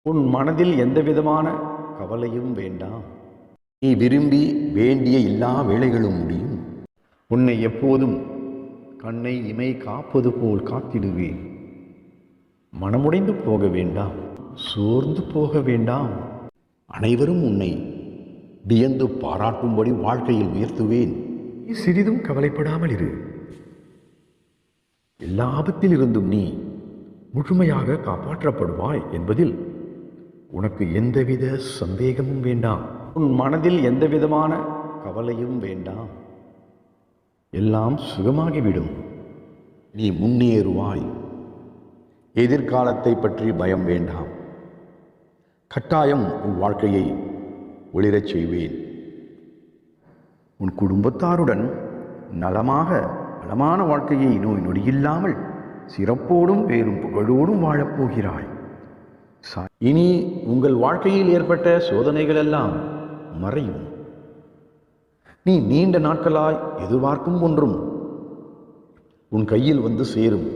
உன் மனதில் எந்தவிதமான கவலையும் வேண்டாம். நீ விரும்பி வேண்டிய எல்லா வேலைகளும் முடியும். உன்னை எப்போதும் கண்ணை இமை காப்பது போல் காத்திடுவேன். மனமுடைந்து போக வேண்டாம், சோர்ந்து போக வேண்டாம். அனைவரும் உன்னை வியந்து பாராட்டும்படி வாழ்க்கையில் உயர்த்துவேன். சிறிதும் கவலைப்படாமல் இரு. எல்லா ஆபத்திலிருந்தும் நீ முழுமையாக காப்பாற்றப்படுவாய் என்பதில் உனக்கு எந்தவித சந்தேகமும் வேண்டாம். உன் மனதில் எந்தவிதமான கவலையும் வேண்டாம். எல்லாம் சுகமாகிவிடும். நீ முன்னேறுவாய். எதிர்காலத்தை பற்றி பயம் வேண்டாம். கட்டாயம் உன் வாழ்க்கையை ஒளிரச் செய்வேன். உன் குடும்பத்தாருடன் நலமான வாழ்க்கையை நோய் நொடியில்லாமல் சிறப்போடும் பேரும் புகழோடும் வாழப்போகிறாய். இனி உங்கள் வாழ்க்கையில் ஏற்பட்ட சோதனைகள் எல்லாம் மறையும். நீ நீண்ட நாட்களாய் எதிர்பார்க்கும் ஒன்றும் உன் கையில் வந்து சேரும்.